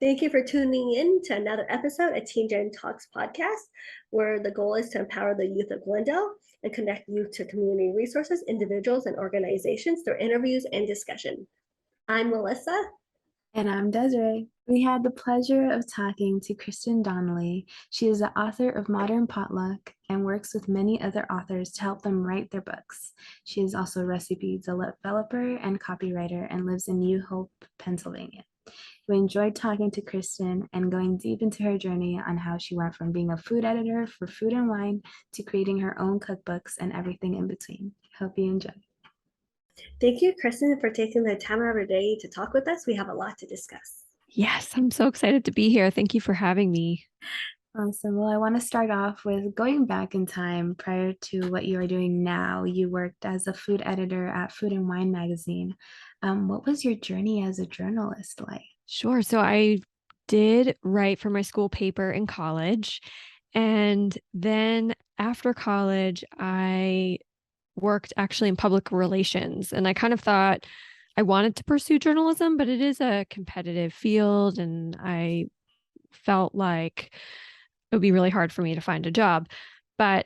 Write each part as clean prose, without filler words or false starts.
Thank you for tuning in to another episode of G.E.N Talks podcast, where the goal is to empower the youth of Glendale and connect youth to community resources, individuals, and organizations through interviews and discussion. I'm Melissa. And I'm Desiree. We had the pleasure of talking to Kristin Donnelly. She is the author of Modern Potluck and works with many other authors to help them write their books. She is also a recipe developer and copywriter and lives in New Hope, Pennsylvania. We enjoyed talking to Kristin and going deep into her journey on how she went from being a food editor for Food and Wine to creating her own cookbooks and everything in between. Hope you enjoy. Thank you, Kristin, for taking the time out of your day to talk with us. We have a lot to discuss. Yes, I'm so excited to be here. Thank you for having me. Awesome. Well, I want to start off with going back in time prior to what you are doing now. You worked as a food editor at Food and Wine magazine. What was your journey as a journalist like? Sure. So I did write for my school paper in college. And then after college, I worked actually in public relations. And I kind of thought I wanted to pursue journalism, but it is a competitive field. And I felt like it would be really hard for me to find a job. But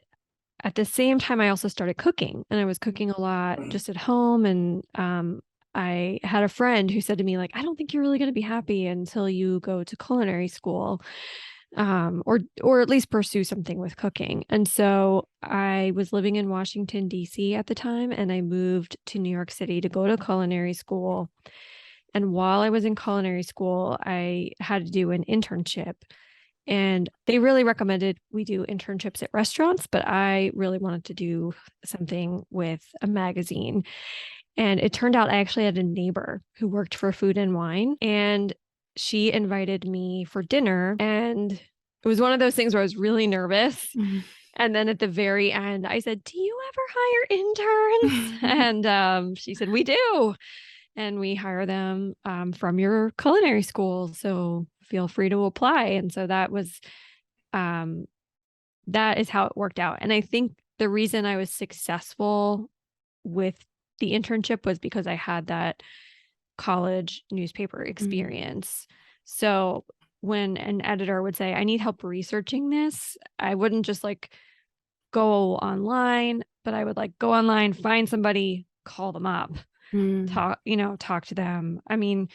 at the same time, I also started cooking, and I was cooking a lot just at home. And I had a friend who said to me, like, I don't think you're really going to be happy until you go to culinary school, or at least pursue something with cooking. And so I was living in Washington, D.C. at the time, and I moved to New York City to go to culinary school. And while I was in culinary school, I had to do an internship. And they really recommended we do internships at restaurants, but I really wanted to do something with a magazine. And it turned out I actually had a neighbor who worked for Food and Wine, and she invited me for dinner. And it was one of those things where I was really nervous. Mm-hmm. And then at the very end, I said, "Do you ever hire interns?" And she said, "We do. And we hire them from your culinary school. So feel free to apply." And so that is how it worked out. And I think the reason I was successful with the internship was because I had that college newspaper experience. So when an editor would say, "I need help researching this," I wouldn't just like go online, but I would like go online, find somebody, call them up, talk to them. I mean,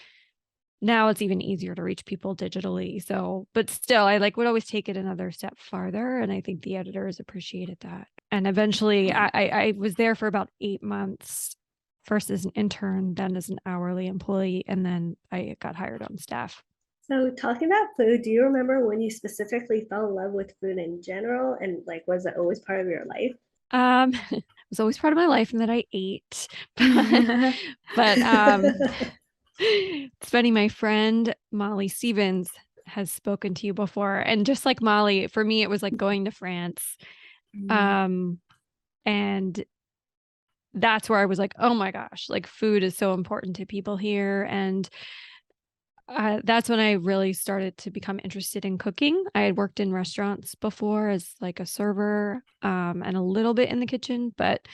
now it's even easier to reach people digitally. So, but still, I like would always take it another step farther. And I think the editors appreciated that. And eventually I was there for about 8 months, first as an intern, then as an hourly employee. And then I got hired on staff. So talking about food, do you remember when you specifically fell in love with food in general? And like, was it always part of your life? It was always part of my life and that I ate. But it's funny, my friend Molly Stevens has spoken to you before. And just like Molly, for me, it was like going to France. And that's where I was like, oh my gosh, like food is so important to people here. And that's when I really started to become interested in cooking. I had worked in restaurants before as like a server, and a little bit in the kitchen, but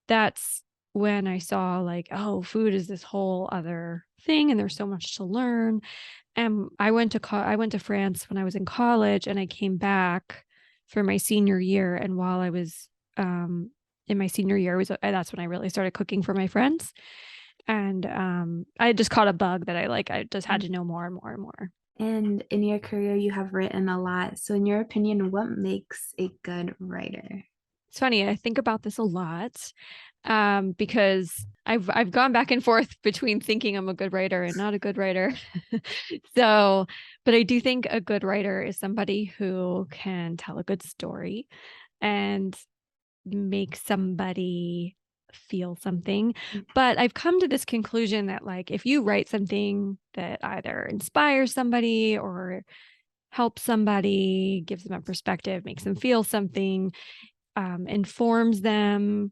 that's when I saw like, oh, food is this whole other thing and there's so much to learn. And I went to France when I was in college, and I came back for my senior year. And while I was in my senior year, that's when I really started cooking for my friends. And I just caught a bug that I just had to know more and more and more. And in your career, you have written a lot. So in your opinion, what makes a good writer? It's funny, I think about this a lot, because I've gone back and forth between thinking I'm a good writer and not a good writer. So, but I do think a good writer is somebody who can tell a good story and make somebody feel something. But I've come to this conclusion that like if you write something that either inspires somebody or helps somebody, gives them a perspective, makes them feel something, informs them,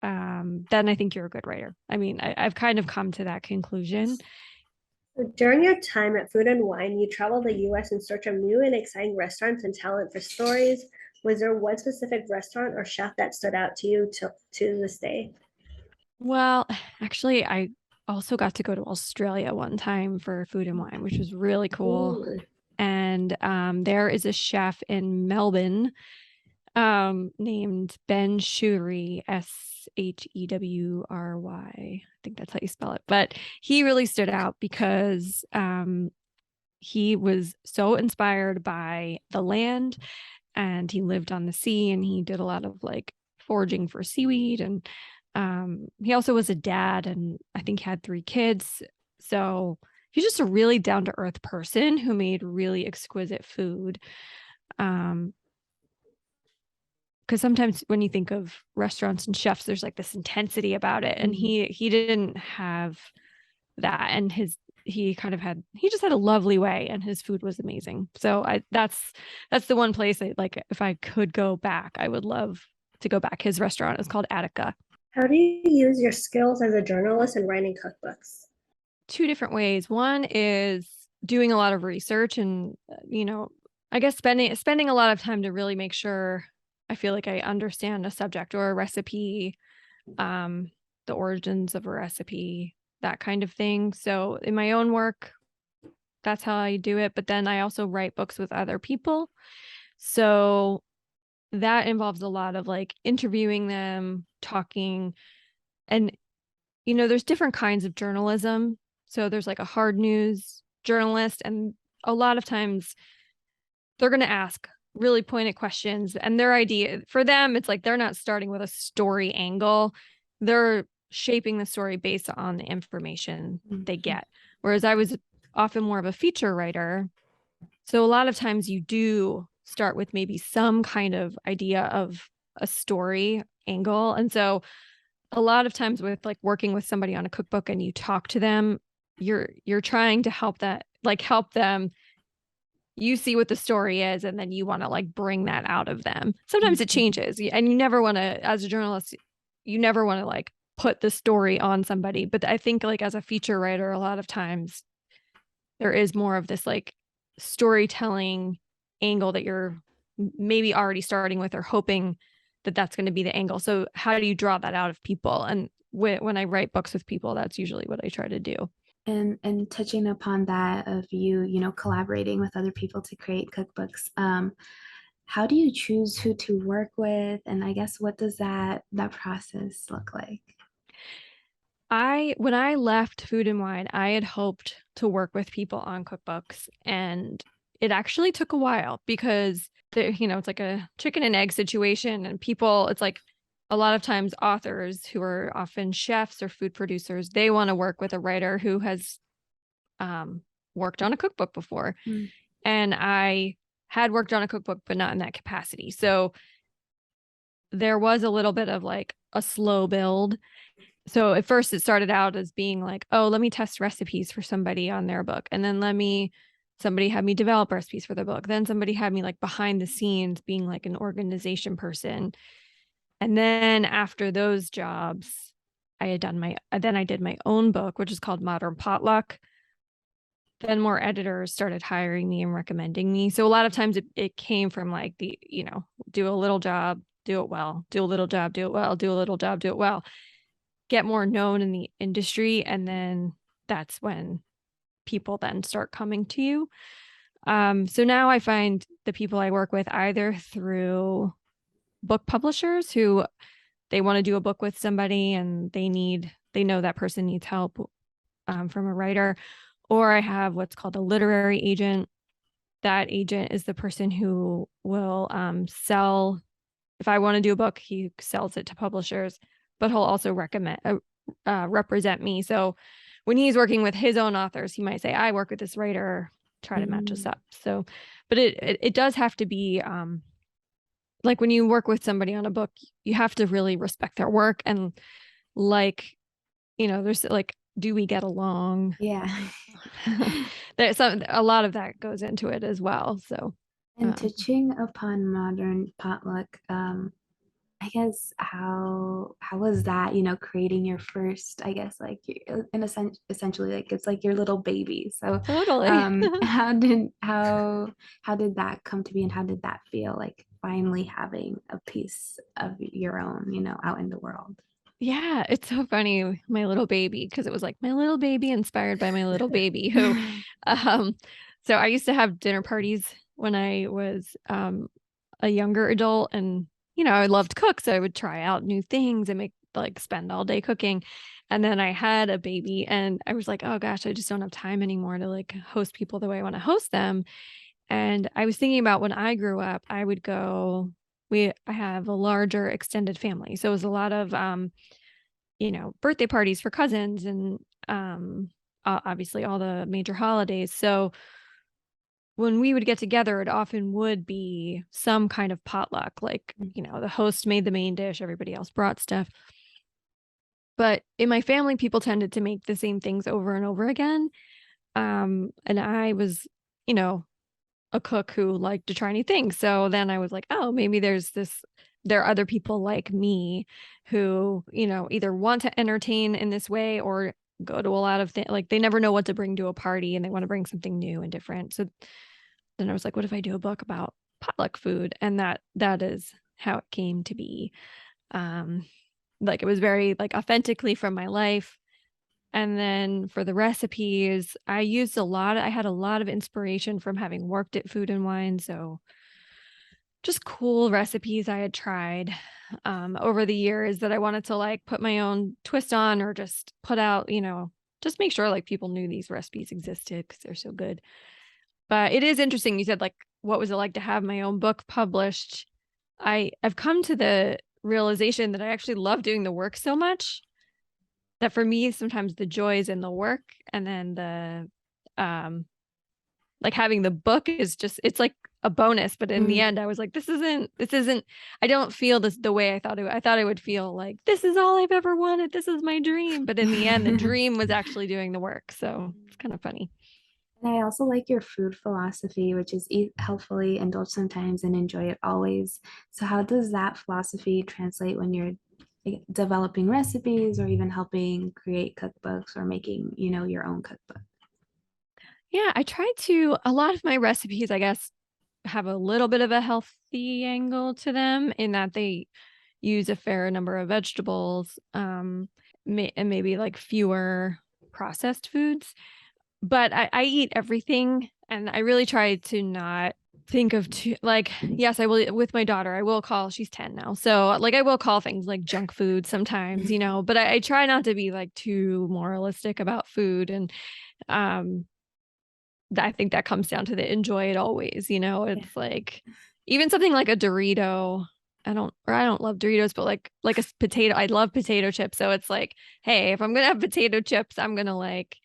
then I think you're a good writer. I mean, I've kind of come to that conclusion. During your time at Food and Wine, you traveled the US in search of new and exciting restaurants and talent for stories. Was there one specific restaurant or chef that stood out to you to this day? Well, actually, also got to go to Australia one time for food and wine, which was really cool. Ooh. And there is a chef in Melbourne named Ben Shewry, Shewry. I think that's how you spell it. But he really stood out because he was so inspired by the land, and he lived on the sea, and he did a lot of like foraging for seaweed. And he also was a dad, and I think he had 3 kids. So he's just a really down-to-earth person who made really exquisite food. Because sometimes when you think of restaurants and chefs, there's like this intensity about it, and he didn't have that. And he just had a lovely way, and his food was amazing. So that's the one place like, if I could go back, I would love to go back. His restaurant is called Attica. How do you use your skills as a journalist in writing cookbooks? 2 different ways. One is doing a lot of research, and I guess spending a lot of time to really make sure I feel like I understand a subject or a recipe, the origins of a recipe, that kind of thing. So in my own work, that's how I do it. But then I also write books with other people. So that involves a lot of like interviewing them, talking, and there's different kinds of journalism. So there's like a hard news journalist, and a lot of times they're going to ask really pointed questions, and their idea for them, it's like they're not starting with a story angle. They're shaping the story based on the information they get. Whereas I was often more of a feature writer. So a lot of times you do start with maybe some kind of idea of a story angle. And so a lot of times with like working with somebody on a cookbook and you talk to them, you're trying to help them. You see what the story is, and then you want to like bring that out of them. Sometimes it changes, and you never want to, as a journalist, you never want to like put the story on somebody. But I think like as a feature writer, a lot of times there is more of this like storytelling angle that you're maybe already starting with or hoping that that's going to be the angle. So how do you draw that out of people? And when I write books with people, that's usually what I try to do. And touching upon that of you collaborating with other people to create cookbooks, how do you choose who to work with? And I guess what does that process look like? When I left Food and Wine, I had hoped to work with people on cookbooks, and it actually took a while because it's like a chicken and egg situation, and people, it's like a lot of times authors who are often chefs or food producers, they want to work with a writer who has worked on a cookbook before. And I had worked on a cookbook, but not in that capacity. So there was a little bit of like a slow build. So at first it started out as being like, oh, let me test recipes for somebody on their book. And then somebody had me develop recipes for their book. Then somebody had me like behind the scenes being like an organization person. And then after those jobs, I did my own book, which is called Modern Potluck. Then more editors started hiring me and recommending me. So a lot of times it came from like do a little job, do it well, do a little job, do it well, do a little job, do it well, get more known in the industry. And then that's when people then start coming to you. So now I find the people I work with either through book publishers who they want to do a book with somebody and they know that person needs help from a writer, or I have what's called a literary agent. That agent is the person who will sell. If I want to do a book, he sells it to publishers, but he'll also represent me. So when he's working with his own authors, he might say, I work with this writer, try to match us up. So, but it does have to be like when you work with somebody on a book, you have to really respect their work. And like, there's like, do we get along? Yeah. There's a lot of that goes into it as well. So, and touching upon Modern Potluck, I guess how was that, creating your first, I guess, like in a sense, essentially like it's like your little baby. So totally. how did that come to be, and how did that feel like finally having a piece of your own, out in the world? Yeah, it's so funny, my little baby, because it was like my little baby inspired by my little baby who, um, so I used to have dinner parties when I was a younger adult, and I loved to cook, so I would try out new things and make like spend all day cooking. And then I had a baby and I was like, oh gosh, I just don't have time anymore to like host people the way I want to host them. And I was thinking about when I grew up, I would go I have a larger extended family. So it was a lot of birthday parties for cousins and obviously all the major holidays. So when we would get together, it often would be some kind of potluck. Like, the host made the main dish, everybody else brought stuff. But in my family, people tended to make the same things over and over again. And I was, you know, a cook who liked to try new things. So then I was like, oh, maybe there are other people like me who, either want to entertain in this way or go to a lot of things. Like they never know what to bring to a party and they want to bring something new and different. So then I was like, what if I do a book about potluck food? And that is how it came to be. Like it was very like authentically from my life. And then for the recipes, I had a lot of inspiration from having worked at Food and Wine. So just cool recipes I had tried over the years that I wanted to like put my own twist on or just put out, just make sure like people knew these recipes existed because they're so good. But it is interesting. You said like, what was it like to have my own book published? I've come to the realization that I actually love doing the work so much that for me, sometimes the joy is in the work, and then like having the book is it's like a bonus. But in the end, I was like, this isn't, I don't feel this the way I thought I thought I would feel like, this is all I've ever wanted. This is my dream. But in the end, the dream was actually doing the work. So it's kind of funny. And I also like your food philosophy, which is eat healthfully, indulge sometimes, and enjoy it always. So, how does that philosophy translate when you're developing recipes or even helping create cookbooks or making, your own cookbook? Yeah, a lot of my recipes, I guess, have a little bit of a healthy angle to them in that they use a fair number of vegetables, and maybe like fewer processed foods. But I eat everything, and I really try to not think of like, yes, I will with my daughter. I will call, she's 10 now. So like I will call things like junk food sometimes, but I try not to be like too moralistic about food. And um I think that comes down to the enjoy it always, it's like even something like a Dorito. I don't love Doritos, but like a potato, I love potato chips. So it's like, hey, if I'm going to have potato chips, I'm going to like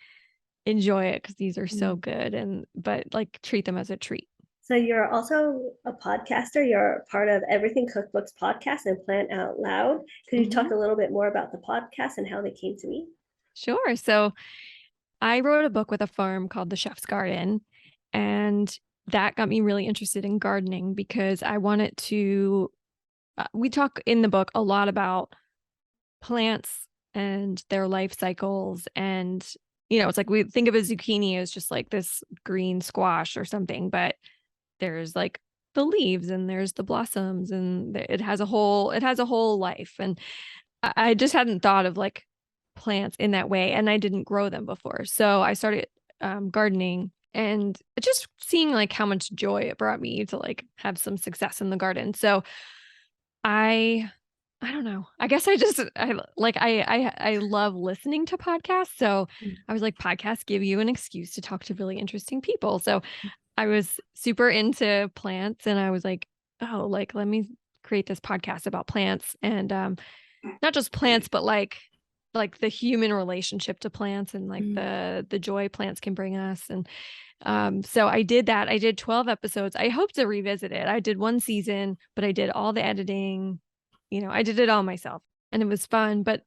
enjoy it because these are so good, but like treat them as a treat. So you're also a podcaster. You're part of Everything Cookbooks podcast and Plant Out Loud. Could you talk a little bit more about the podcast and how they came to be? Sure. So I wrote a book with a farm called The Chef's Garden, and that got me really interested in gardening because I wanted to. We talk in the book a lot about plants and their life cycles, and it's like we think of a zucchini as just like this green squash or something, but there's like the leaves and there's the blossoms, and it has a whole life. And I just hadn't thought of like plants in that way, and I didn't grow them before. So I started gardening, and just seeing like how much joy it brought me to like have some success in the garden. So I don't know. I guess I love listening to podcasts. So I was like, podcasts give you an excuse to talk to really interesting people. So I was super into plants, and I was like, oh, like let me create this podcast about plants, and not just plants, but like the human relationship to plants, and like the joy plants can bring us. And so I did that. I did 12 episodes. I hope to revisit it. I did one season, but I did all the editing. I did it all myself, and it was fun. But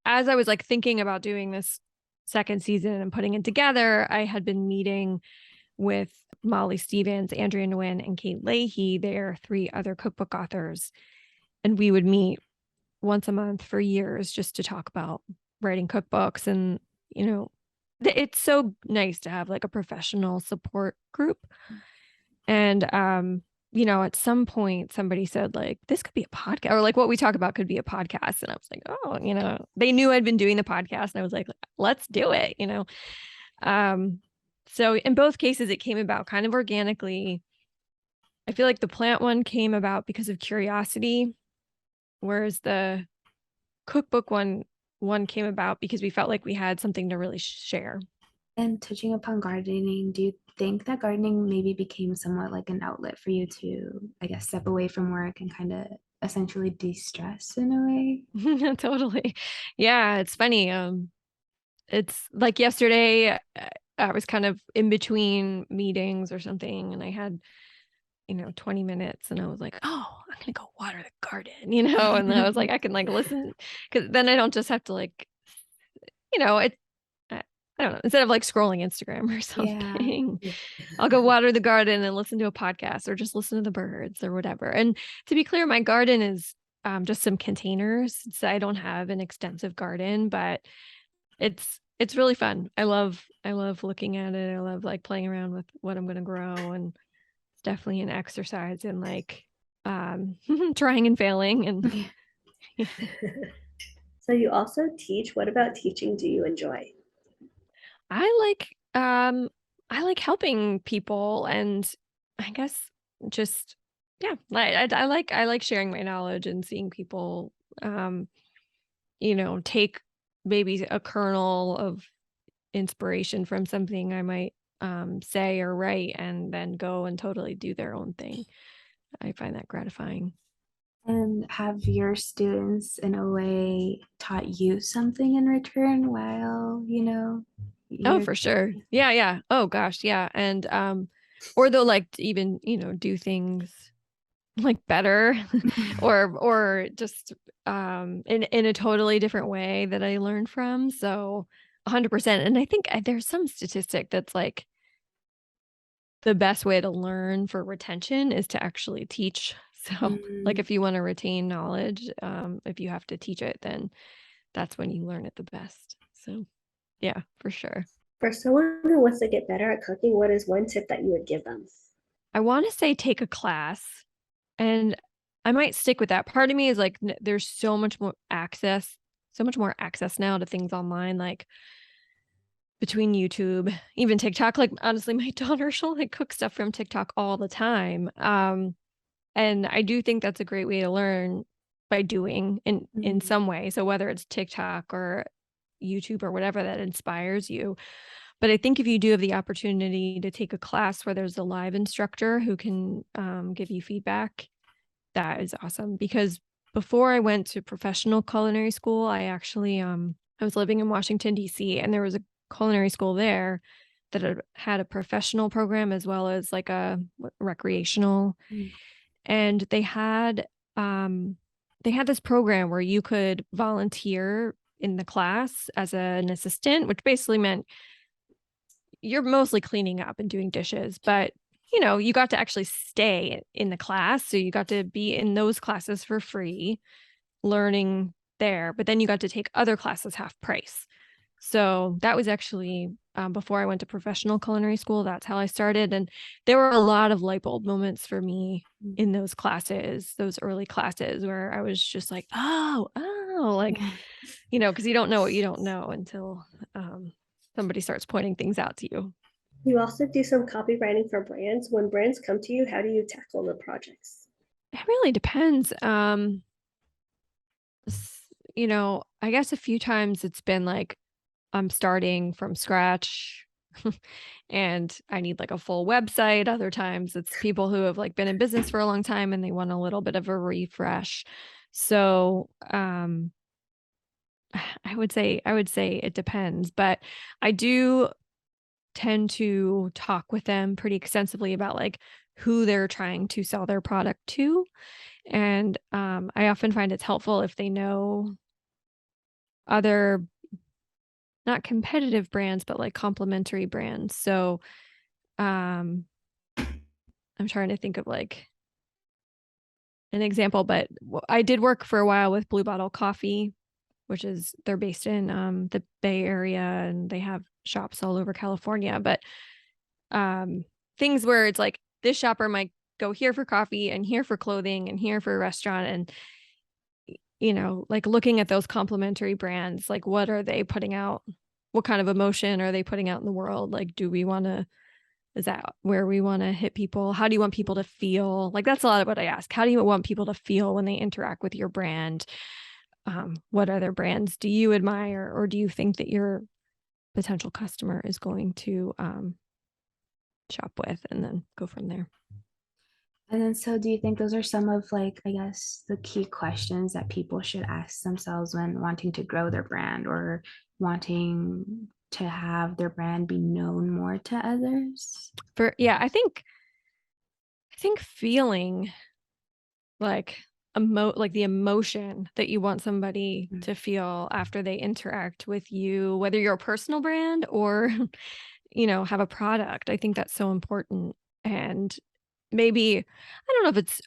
as I was like thinking about doing this second season and putting it together, I had been meeting with Molly Stevens, Andrea Nguyen, and Kate Leahy. They're 3 other cookbook authors. And we would meet once a month for years just to talk about writing cookbooks. And, it's so nice to have like a professional support group. And at some point somebody said like, this could be a podcast, or like what we talk about could be a podcast. And I was like, oh, they knew I'd been doing the podcast, and I was like, let's do it, So in both cases, it came about kind of organically. I feel like the plant one came about because of curiosity, whereas the cookbook one came about because we felt like we had something to really share. And touching upon gardening, do you think that gardening maybe became somewhat like an outlet for you to, I guess, step away from work and kind of essentially de-stress in a way? Totally. Yeah, it's funny. It's like yesterday, I was kind of in between meetings or something, and I had 20 minutes, and I was like, oh, I'm gonna go water the garden, and then I was like, I can like listen, because then I don't just have to like, it I don't know, instead of like scrolling Instagram or something, Yeah. I'll go water the garden and listen to a podcast or just listen to the birds or whatever. And to be clear, my garden is just some containers, so I don't have an extensive garden, but it's really fun. I love looking at it. I love like playing around with what I'm going to grow, and it's definitely an exercise in like trying and failing. And So you also teach. What about teaching do you enjoy? I like helping people, and I guess just yeah, I like sharing my knowledge and seeing people take maybe a kernel of inspiration from something I might say or write, and then go and totally do their own thing. I find that gratifying. And have your students, in a way, taught you something in return while, Oh, you're for sure. Yeah, yeah. Oh gosh, yeah. And or they'll like to even, do things like better or just in a totally different way that I learned from. So 100%. And I think there's some statistic that's like the best way to learn for retention is to actually teach. So like if you want to retain knowledge, if you have to teach it, then that's when you learn it the best. So yeah, for sure. For someone who wants to get better at cooking, what is one tip that you would give them? I want to say take a class, and I might stick with that. Part of me is like, there's so much more access now to things online, like between YouTube, even TikTok. Like honestly, my daughter, she'll like cook stuff from TikTok all the time. And I do think that's a great way to learn, by doing in some way. So whether it's TikTok or YouTube or whatever that inspires you. But I think if you do have the opportunity to take a class where there's a live instructor who can give you feedback, that is awesome. Because before I went to professional culinary school, I actually I was living in Washington, D.C., and there was a culinary school there that had a professional program as well as like a recreational. And they had this program where you could volunteer in the class as an assistant, which basically meant you're mostly cleaning up and doing dishes, but you got to actually stay in the class. So you got to be in those classes for free, learning there, but then you got to take other classes half price. So that was actually before I went to professional culinary school. That's how I started. And there were a lot of light bulb moments for me in those classes, those early classes, where I was just like, oh, like, because you don't know what you don't know until somebody starts pointing things out to you. You also do some copywriting for brands. When brands come to you, how do you tackle the projects? It really depends. I guess a few times it's been like I'm starting from scratch and I need like a full website. Other times it's people who have like been in business for a long time and they want a little bit of a refresh. So, I would say it depends, but I do tend to talk with them pretty extensively about like who they're trying to sell their product to. And I often find it's helpful if they know other, not competitive brands, but like complementary brands. So I'm trying to think of like an example, but I did work for a while with Blue Bottle Coffee, they're based in the Bay Area, and they have shops all over California. But things where it's like this shopper might go here for coffee and here for clothing and here for a restaurant. And, like looking at those complementary brands, like what are they putting out? What kind of emotion are they putting out in the world? Like, is that where we want to hit people? How do you want people to feel? Like, that's a lot of what I ask. How do you want people to feel when they interact with your brand? What other brands do you admire, or do you think that your potential customer is going to shop with, and then go from there? And then, so do you think those are some of, like, I guess, the key questions that people should ask themselves when wanting to grow their brand or wanting to have their brand be known more to others? I think feeling like like the emotion that you want somebody to feel after they interact with you, whether you're a personal brand or have a product. I think that's so important. And maybe, I don't know if it's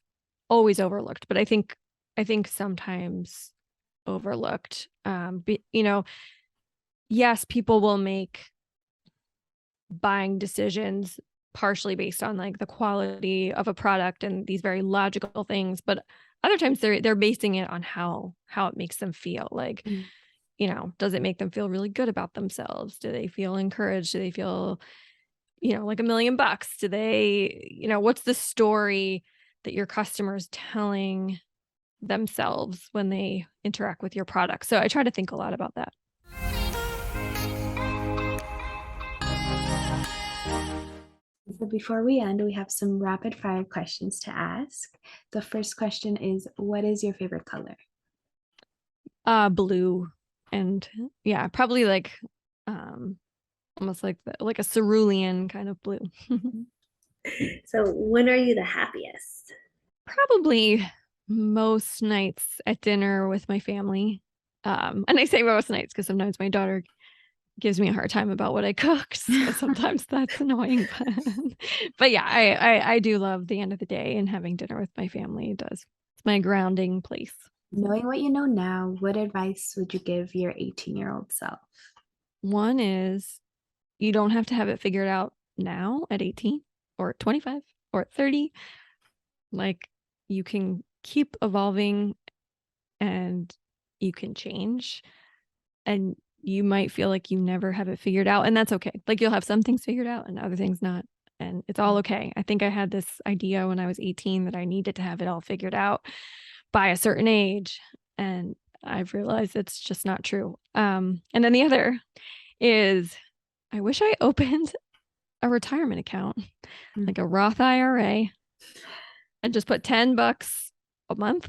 always overlooked, but I think sometimes overlooked. Yes, people will make buying decisions partially based on like the quality of a product and these very logical things, but other times they're basing it on how it makes them feel. Like, does it make them feel really good about themselves? Do they feel encouraged? Do they feel, like $1,000,000? Do they, what's the story that your customers telling themselves when they interact with your product? So I try to think a lot about that. So before we end, we have some rapid fire questions to ask. The first question is, what is your favorite color? Blue. And yeah, probably like almost like a cerulean kind of blue. So when are you the happiest? Probably most nights at dinner with my family. And I say most nights because sometimes my daughter gives me a hard time about what I cooked. So sometimes that's annoying. But yeah, I do love the end of the day and having dinner with my family. It's my grounding place. Knowing what you know now, what advice would you give your 18-year-old self? One is, you don't have to have it figured out now at 18 or 25 or 30. Like, you can keep evolving and you can change, and you might feel like you never have it figured out, and that's okay. Like, you'll have some things figured out and other things not, and it's all okay. I think I had this idea when I was 18 that I needed to have it all figured out by a certain age, and I've realized it's just not true. And then the other is, I wish I opened a retirement account, like a Roth IRA, and just put $10 a month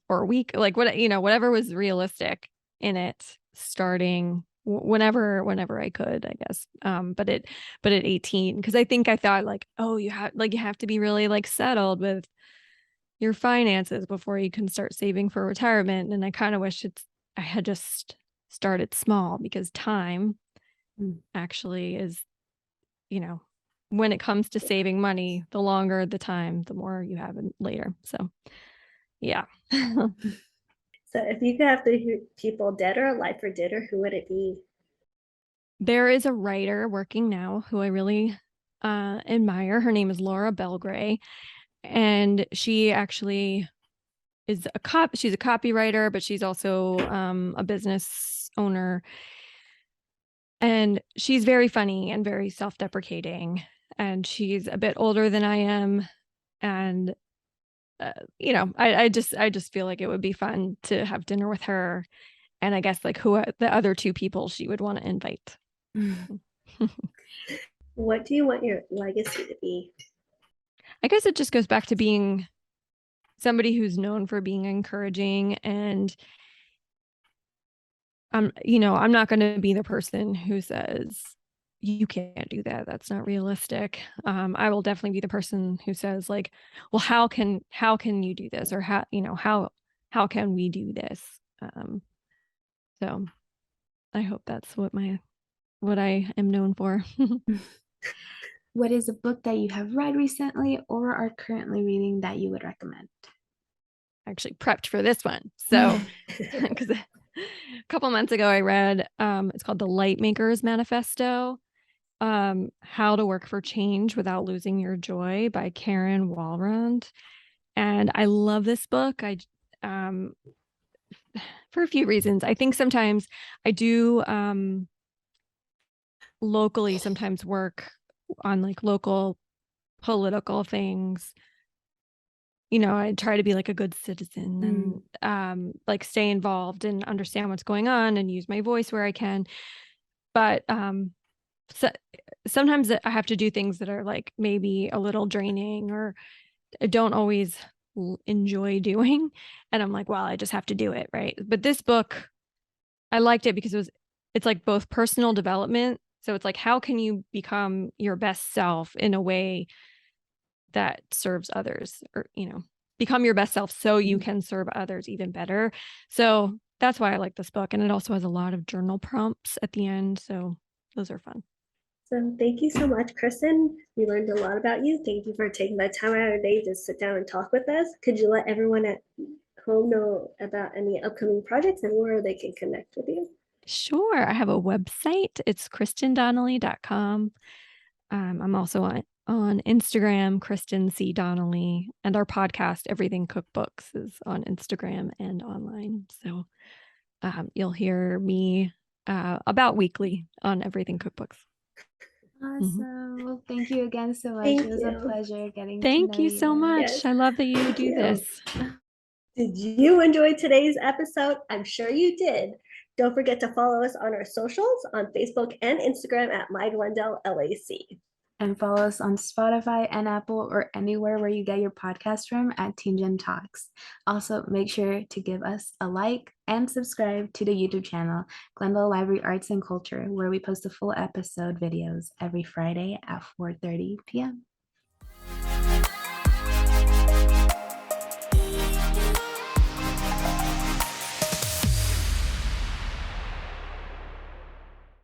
or a week, like whatever was realistic in it, starting whenever I could, I guess. But at 18, because I think I thought like, oh, you have to be really like settled with your finances before you can start saving for retirement. And I kind of wish I had just started small, because time actually is, when it comes to saving money, the longer the time, the more you have later. So yeah. So if you could have the people dead or alive for dinner, who would it be? There is a writer working now who I really admire. Her name is Laura Belgray, and she actually is she's a copywriter, but she's also a business owner. And she's very funny and very self-deprecating, and she's a bit older than I am. And I just feel like it would be fun to have dinner with her, and I guess like who the other two people she would want to invite. What do you want your legacy to be? I guess it just goes back to being somebody who's known for being encouraging, and I'm not going to be the person who says you can't do that, that's not realistic. I will definitely be the person who says like, well, how can you do this, or how can we do this? So I hope that's what I am known for. What is a book that you have read recently or are currently reading that you would recommend? I actually prepped for this one. So because a couple months ago I read, it's called the Lightmaker's Manifesto. How to Work for Change Without Losing Your Joy by Karen Walrond. And I love this book. For a few reasons. I think sometimes I do locally sometimes work on like local political things. You know, I try to be like a good citizen and like stay involved and understand what's going on and use my voice where I can. But so, sometimes I have to do things that are like it's a little draining or I don't always enjoy doing. And I'm like, well, I just have to do it. Right. But this book, I liked it because it's like both personal development. So it's like, how can you become your best self in a way that serves others, or, you know, become your best self so you can serve others even better. So that's why I like this book. And it also has a lot of journal prompts at the end. So those are fun. So thank you so much, Kristin. We learned a lot about you. Thank you for taking the time out of your day to sit down and talk with us. Could you let everyone at home know about any upcoming projects and where they can connect with you? Sure. I have a website. It's kristindonnelly.com. I'm also on Instagram, Kristin C. Donnelly, and our podcast, Everything Cookbooks, is on Instagram and online. So you'll hear me about weekly on Everything Cookbooks. Awesome. Well, thank you again so much. Thank It was a you. pleasure getting to Thank know you so much. Yes. I love that you Thank do you. this. Did you enjoy today's episode? I'm sure you did. Don't forget to follow us on our socials on Facebook and Instagram at MyGlendaleLAC. And follow us on Spotify and Apple or anywhere where you get your podcast from at G.E.N Talks. Also, make sure to give us a like and subscribe to the YouTube channel, Glendale Library Arts and Culture, where we post the full episode videos every Friday at 4:30 p.m.